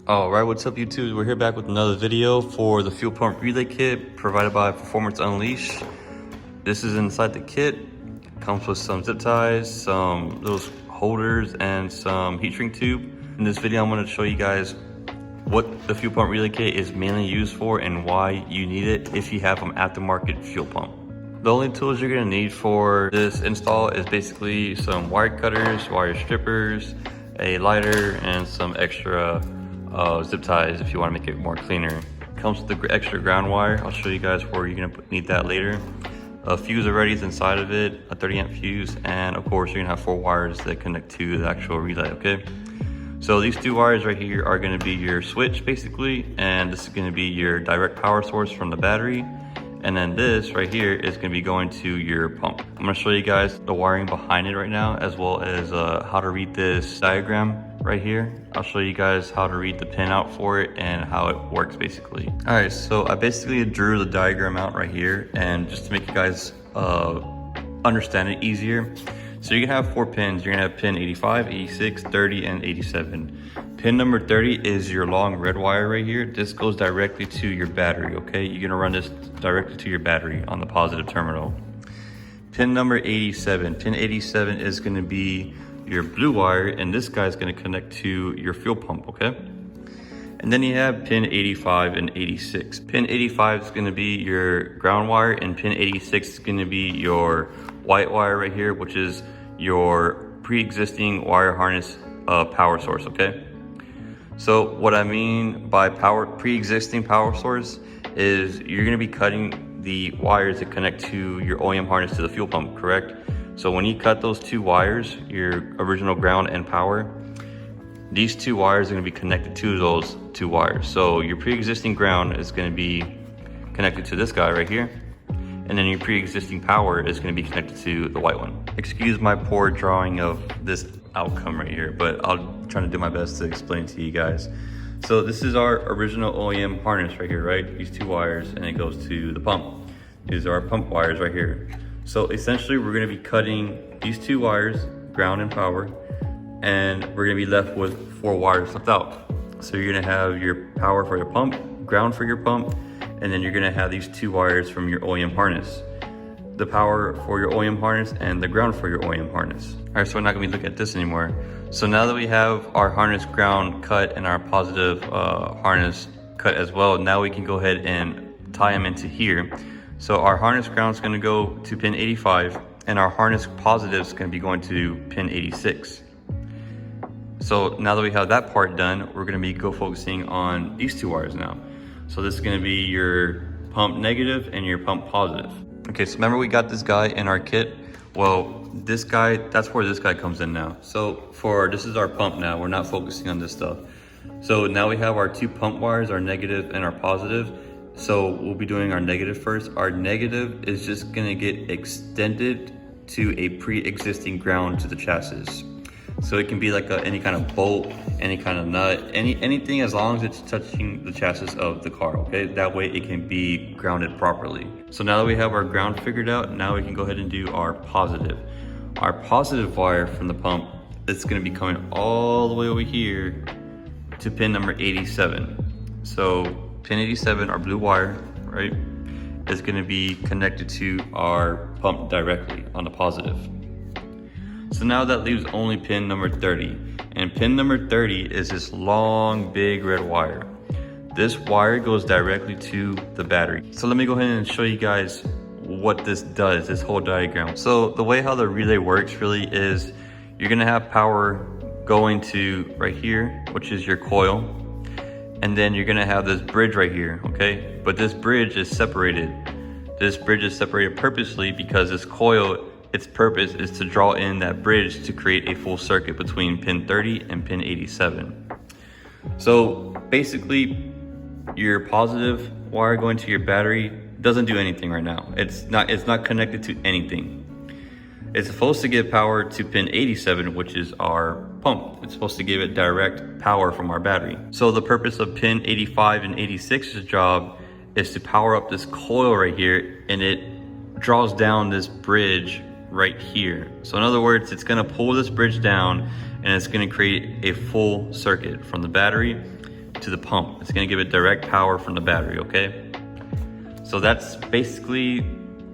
All right, what's up YouTube? We're here back with another video for the fuel pump relay kit provided by Performance Unleashed. This is inside the kit. Comes with some zip ties, some little holders, and some heat shrink tube. In this video, I'm going to show you guys what the fuel pump relay kit is mainly used for and why you need it if you have an aftermarket fuel pump. The only tools you're going to need for this install is basically some wire cutters, wire strippers, a lighter, and some extra zip ties if you want to make it more cleaner. Comes with the extra ground wire. I'll show you guys where you're gonna need that later. A fuse already is inside of it, a 30 amp fuse, and of course you're gonna have 4 wires that connect to the actual relay, okay? So these 2 wires right here are gonna be your switch basically, and this is gonna be your direct power source from the battery. And then this right here is gonna be going to your pump. I'm gonna show you guys the wiring behind it right now, as well as how to read this diagram right here. I'll show you guys how to read the pin out for it and how it works basically. All right, so I basically drew the diagram out right here, and just to make you guys understand it easier. So you're gonna have 4 pins. You're gonna have pin 85, 86, 30, and 87. Pin number 30 is your long red wire right here. This goes directly to your battery, okay? You're gonna run this directly to your battery on the positive terminal. Pin number 87. Pin 87 is gonna be your blue wire, and this guy's gonna connect to your fuel pump, okay? And then you have pin 85 and 86. Pin 85 is gonna be your ground wire, and pin 86 is gonna be your white wire right here, which is your pre-existing wire harness power source, okay? So what I mean by pre-existing power source is you're gonna be cutting the wires that connect to your OEM harness to the fuel pump, correct? So when you cut those 2 wires, your original ground and power, these 2 wires are gonna be connected to those 2 wires. So your pre-existing ground is gonna be connected to this guy right here, and then your pre-existing power is gonna be connected to the white one. Excuse my poor drawing of this outcome right here, but I'll try to do my best to explain to you guys. So this is our original OEM harness right here, right? These 2 wires, and it goes to the pump. These are our pump wires right here. So essentially we're gonna be cutting these 2 wires, ground and power, and we're gonna be left with 4 wires left out. So you're gonna have your power for your pump, ground for your pump, and then you're gonna have these 2 wires from your OEM harness. The power for your OEM harness and the ground for your OEM harness. All right, so we're not gonna be looking at this anymore. So now that we have our harness ground cut and our positive harness cut as well, now we can go ahead and tie them into here. So our harness ground is gonna go to pin 85, and our harness positive is gonna be going to pin 86. So now that we have that part done, we're gonna be focusing on these 2 wires now. So this is gonna be your pump negative and your pump positive. Okay, so remember we got this guy in our kit? Well, this guy, that's where this guy comes in now. So this is our pump now, we're not focusing on this stuff. So now we have our 2 pump wires, our negative and our positive. So we'll be doing our negative first. Our negative is just gonna get extended to a pre-existing ground to the chassis. So it can be like any kind of bolt, any kind of nut, anything as long as it's touching the chassis of the car, okay? That way it can be grounded properly. So now that we have our ground figured out, now we can go ahead and do our positive. Our positive wire from the pump is gonna be coming all the way over here to pin number 87. So pin 87, our blue wire, right, is gonna be connected to our pump directly on the positive. So now that leaves only pin number 30. And pin number 30 is this long, big red wire. This wire goes directly to the battery. So let me go ahead and show you guys what this does, this whole diagram. So the way how the relay works really is you're gonna have power going to right here, which is your coil. And then you're gonna have this bridge right here, okay? But this bridge is separated. This bridge is separated purposely because this coil, its purpose is to draw in that bridge to create a full circuit between pin 30 and pin 87. So basically, your positive wire going to your battery doesn't do anything right now. It's not connected to anything. It's supposed to give power to pin 87, which is our pump. It's supposed to give it direct power from our battery. So the purpose of pin 85 and 86's job is to power up this coil right here, and it draws down this bridge right here. So in other words, it's gonna pull this bridge down, and it's gonna create a full circuit from the battery to the pump. It's gonna give it direct power from the battery, okay? So that's basically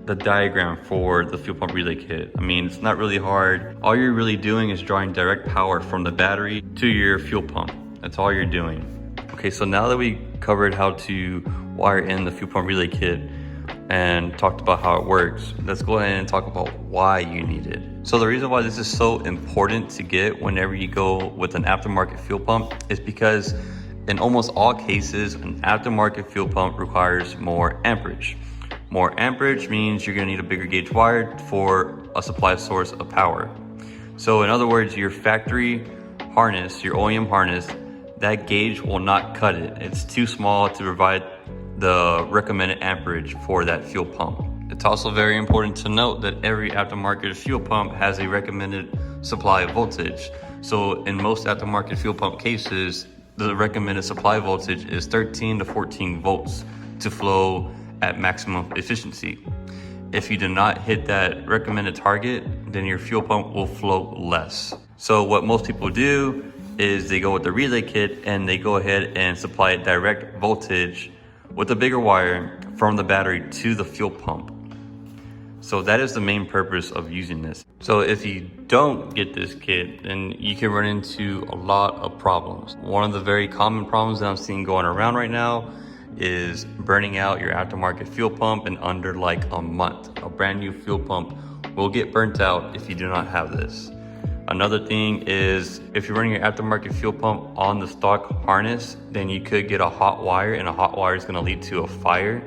the diagram for the fuel pump relay kit. I mean, it's not really hard. All you're really doing is drawing direct power from the battery to your fuel pump. That's all you're doing. Okay, so now that we covered how to wire in the fuel pump relay kit and talked about how it works, let's go ahead and talk about why you need it. So the reason why this is so important to get whenever you go with an aftermarket fuel pump is because in almost all cases, an aftermarket fuel pump requires more amperage. More amperage means you're gonna need a bigger gauge wire for a supply source of power. So in other words, your factory harness, your OEM harness, that gauge will not cut it. It's too small to provide the recommended amperage for that fuel pump. It's also very important to note that every aftermarket fuel pump has a recommended supply voltage. So in most aftermarket fuel pump cases, the recommended supply voltage is 13 to 14 volts to flow at maximum efficiency. If you do not hit that recommended target, then your fuel pump will flow less. So what most people do is they go with the relay kit and they go ahead and supply direct voltage with a bigger wire from the battery to the fuel pump. So that is the main purpose of using this. So if you don't get this kit, then you can run into a lot of problems. One of the very common problems that I'm seeing going around right now is burning out your aftermarket fuel pump in under like a month. A brand new fuel pump will get burnt out if you do not have this. Another thing is if you're running your aftermarket fuel pump on the stock harness, then you could get a hot wire, and a hot wire is going to lead to a fire.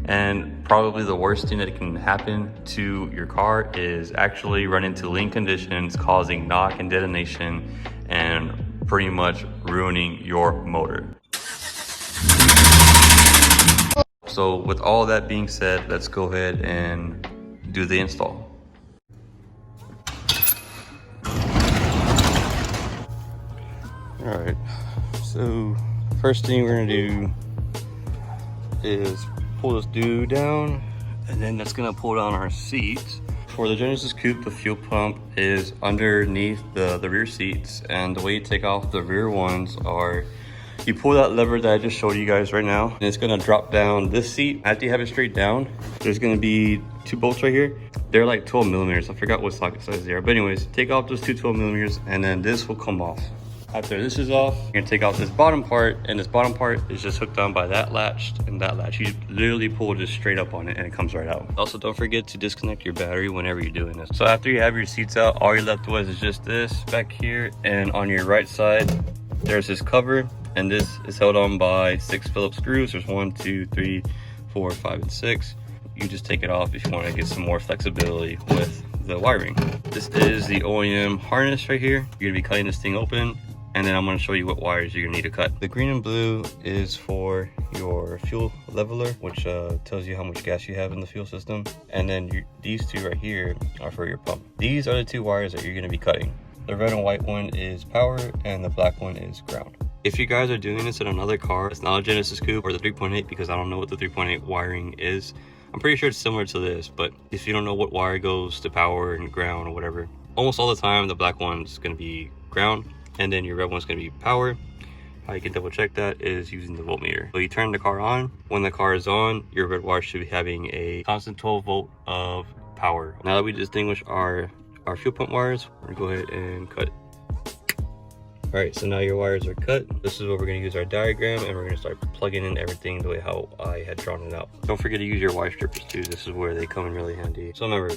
And probably the worst thing that can happen to your car is actually run into lean conditions, causing knock and detonation and pretty much ruining your motor. So with all that being said, let's go ahead and do the install. All right, so first thing we're gonna do is pull this dude down, and then that's gonna pull down our seats. For the Genesis Coupe, the fuel pump is underneath the rear seats, and the way you take off the rear ones are you pull that lever that I just showed you guys right now, and it's gonna drop down this seat. After you have it straight down, there's gonna be two bolts right here. They're like 12 millimeters. I forgot what socket size they are. But anyways, take off those two 12 millimeters, and then this will come off. After this is off, you're gonna take out this bottom part, and this bottom part is just hooked on by that latch and that latch. You literally pull just straight up on it and it comes right out. Also, don't forget to disconnect your battery whenever you're doing this. So after you have your seats out, all you're left with is just this back here, and on your right side, there's this cover, and this is held on by 6 Phillips screws. There's 1, 2, 3, 4, 5, and 6. You just take it off if you want to get some more flexibility with the wiring. This is the OEM harness right here. You're gonna be cutting this thing open, and then I'm going to show you what wires you're going to need to cut. The green and blue is for your fuel leveler, which tells you how much gas you have in the fuel system. And then these two right here are for your pump. These are the two wires that you're going to be cutting. The red and white one is power, and the black one is ground. If you guys are doing this in another car, it's not a Genesis Coupe or the 3.8, because I don't know what the 3.8 wiring is. I'm pretty sure it's similar to this, but if you don't know what wire goes to power and ground or whatever, almost all the time the black one's going to be ground, and then your red one's going to be power. How you can double check that is using the voltmeter. So you turn the car on. When the car is on, your red wire should be having a constant 12 volt of power. Now that we distinguish our fuel pump wires, we're gonna go ahead and cut. All right, so now your wires are cut. This is where we're gonna use our diagram, and we're gonna start plugging in everything the way how I had drawn it out. Don't forget to use your wire strippers too. This is where they come in really handy. So remember,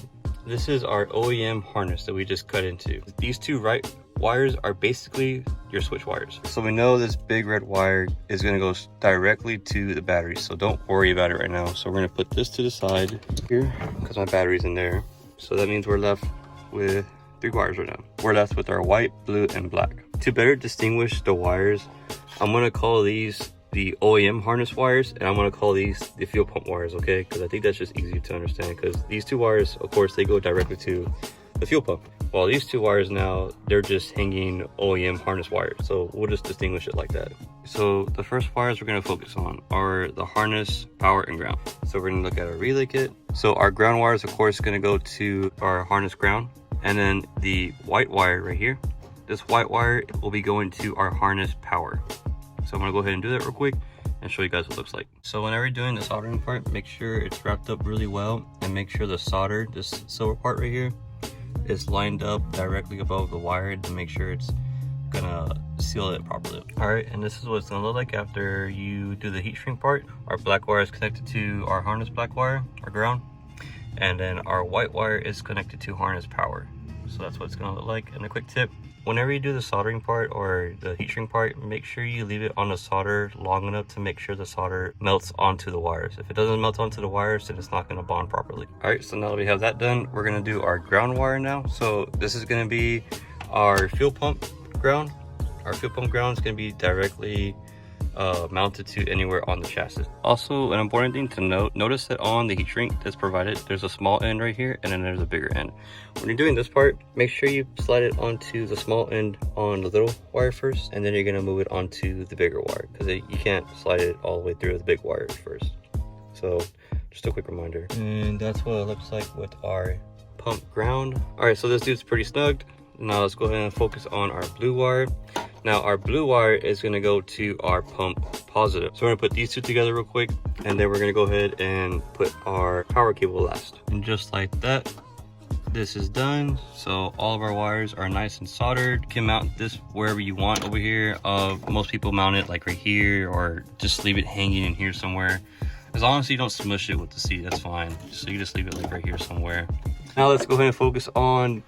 this is our OEM harness that we just cut into. These two right wires are basically your switch wires. So we know this big red wire is going to go directly to the battery, so don't worry about it right now. So we're going to put this to the side here because my battery's in there. So that means we're left with 3 wires right now. We're left with our white, blue, and black. To better distinguish the wires, I'm going to call these the OEM harness wires, and I'm going to call these the fuel pump wires, okay? Because I think that's just easy to understand, because these 2 wires, of course, they go directly to the fuel pump. While these 2 wires now, they're just hanging OEM harness wires. So we'll just distinguish it like that. So the first wires we're going to focus on are the harness, power, and ground. So we're going to look at our relay kit. So our ground wires, of course, going to go to our harness ground. And then the white wire right here, this white wire will be going to our harness power. So I'm gonna go ahead and do that real quick and show you guys what it looks like. So whenever you're doing the soldering part, make sure it's wrapped up really well, and make sure the solder, this silver part right here, is lined up directly above the wire to make sure it's gonna seal it properly. All right, and this is what it's gonna look like after you do the heat shrink part. Our black wire is connected to our harness black wire, our ground, and then our white wire is connected to harness power. So that's what it's gonna look like. And a quick tip, whenever you do the soldering part or the heat shrink part, make sure you leave it on the solder long enough to make sure the solder melts onto the wires. If it doesn't melt onto the wires, then it's not gonna bond properly. All right, so now that we have that done, we're gonna do our ground wire now. So this is gonna be our fuel pump ground. Our fuel pump ground is gonna be directly mounted to anywhere on the chassis. Also, an important thing to note, notice that on the heat shrink that's provided, there's a small end right here and then there's a bigger end. When you're doing this part, make sure you slide it onto the small end on the little wire first, and then you're gonna move it onto the bigger wire, because you can't slide it all the way through the big wires first. So just a quick reminder. And that's what it looks like with our pump ground. All right, so this dude's pretty snugged. Now let's go ahead and focus on our blue wire. Now our blue wire is gonna go to our pump positive. So we're gonna put these two together real quick, and then we're gonna go ahead and put our power cable last. And just like that, this is done. So all of our wires are nice and soldered. You can mount this wherever you want over here. Most people mount it like right here, or just leave it hanging in here somewhere. As long as you don't smush it with the seat, that's fine. So you just leave it like right here somewhere. Now let's go ahead and focus on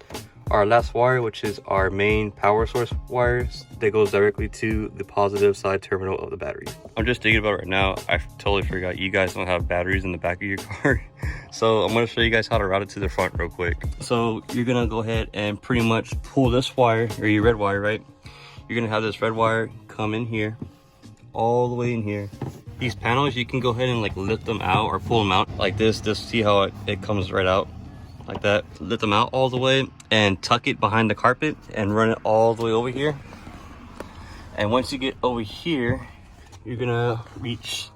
our last wire, which is our main power source wires that goes directly to the positive side terminal of the battery. I'm just thinking about it right now, I totally forgot you guys don't have batteries in the back of your car. So I'm going to show you guys how to route it to the front real quick. So you're going to go ahead and pretty much pull this wire, or your red wire, right? You're going to have this red wire come in here, all the way in here. These panels, you can go ahead and like lift them out or pull them out like this. Just see how it comes right out like that. Lift them out all the way and tuck it behind the carpet and run it all the way over here. And once you get over here, you're gonna reach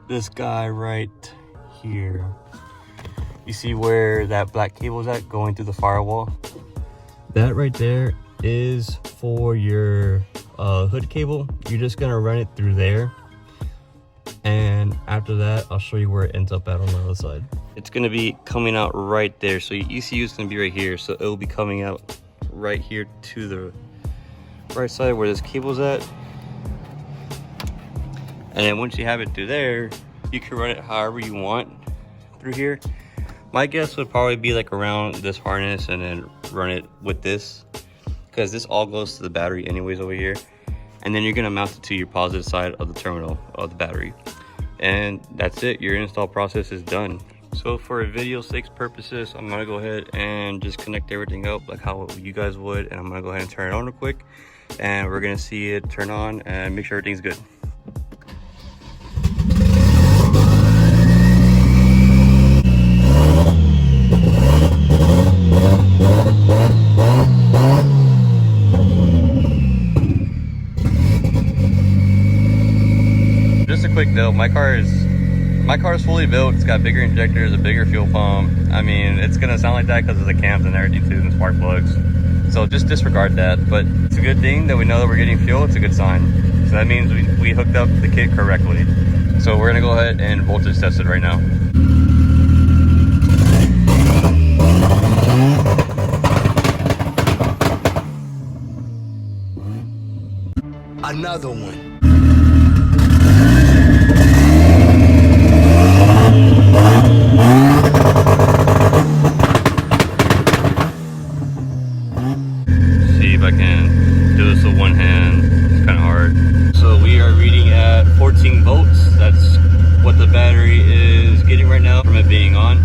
this guy right here. You see where that black cable is at going through the firewall? That right there is for your hood cable. You're just gonna run it through there, and after that I'll show you where it ends up at on the other side. It's gonna be coming out right there. So your ECU is gonna be right here, so it'll be coming out right here to the right side where this cable's at. And then once you have it through there, you can run it however you want through here. My guess would probably be like around this harness and then run it with this, because this all goes to the battery anyways over here. And then you're gonna mount it to your positive side of the terminal of the battery. And that's it, your install process is done. So for video sakes purposes, I'm gonna go ahead and just connect everything up like how you guys would, and I'm gonna go ahead and turn it on real quick, and we're gonna see it turn on and make sure everything's good. Just a quick note, my car is fully built. It's got bigger injectors, a bigger fuel pump. I mean, it's gonna sound like that because of the cams and everything too, and the spark plugs. So just disregard that. But it's a good thing that we know that we're getting fuel. It's a good sign. So that means we hooked up the kit correctly. So we're gonna go ahead and voltage test it right now. Another one. See if I can do this with one hand. It's kind of hard. So we are reading at 14 volts. That's what the battery is getting right now from it being on.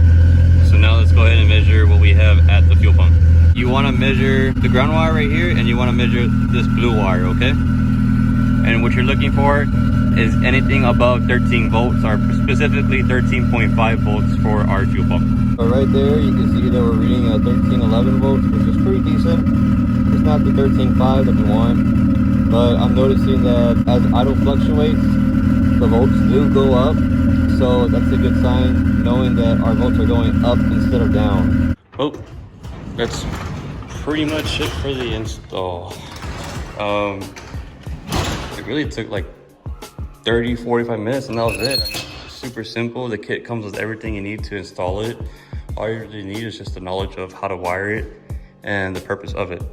So now let's go ahead and measure what we have at the fuel pump. You want to measure the ground wire right here, and you want to measure this blue wire, okay? And what you're looking for is anything above 13 volts, or specifically 13.5 volts for our fuel pump. So right there, you can see that we're reading at 1311 volts, which is pretty decent. It's not the 13.5 that we want, but I'm noticing that as idle fluctuates, the volts do go up. So that's a good sign, knowing that our volts are going up instead of down. Oh, that's pretty much it for the install. It really took like 30, 45 minutes, and that was it. I mean, super simple. The kit comes with everything you need to install it. All you really need is just the knowledge of how to wire it and the purpose of it.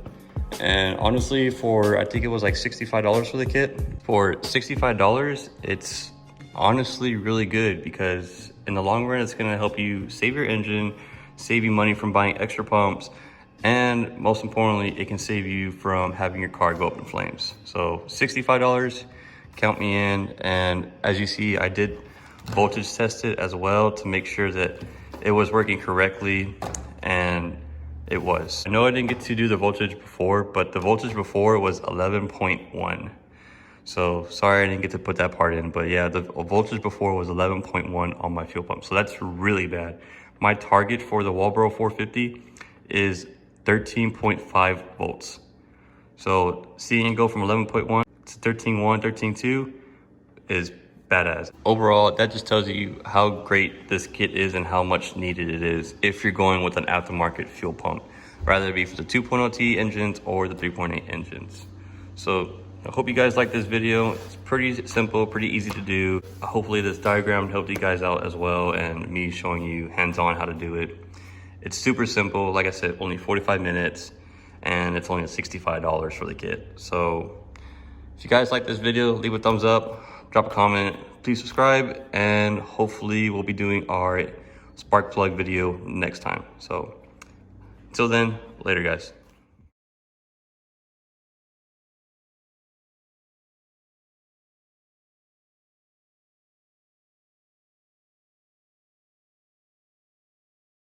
And honestly, I think it was like $65 for the kit. For $65, it's honestly really good, because in the long run, it's gonna help you save your engine, save you money from buying extra pumps, and most importantly, it can save you from having your car go up in flames. So $65, count me in. And as you see, I did voltage test it as well to make sure that it was working correctly, and it was. I know I didn't get to do the voltage before, but the voltage before was 11.1. So sorry I didn't get to put that part in, but yeah, the voltage before was 11.1 on my fuel pump. So that's really bad. My target for the Walbro 450 is 13.5 volts. So seeing it go from 11.1 to 13.1, 13.2 is badass. Overall, that just tells you how great this kit is and how much needed it is if you're going with an aftermarket fuel pump, rather it be for the 2.0T engines or the 3.8 engines. So I hope you guys like this video. It's pretty simple, pretty easy to do. Hopefully this diagram helped you guys out as well, and me showing you hands-on how to do it. It's super simple. Like I said, only 45 minutes, and it's only $65 for the kit. So if you guys like this video, leave a thumbs up, drop a comment, please subscribe, and hopefully we'll be doing our spark plug video next time. So until then, later guys.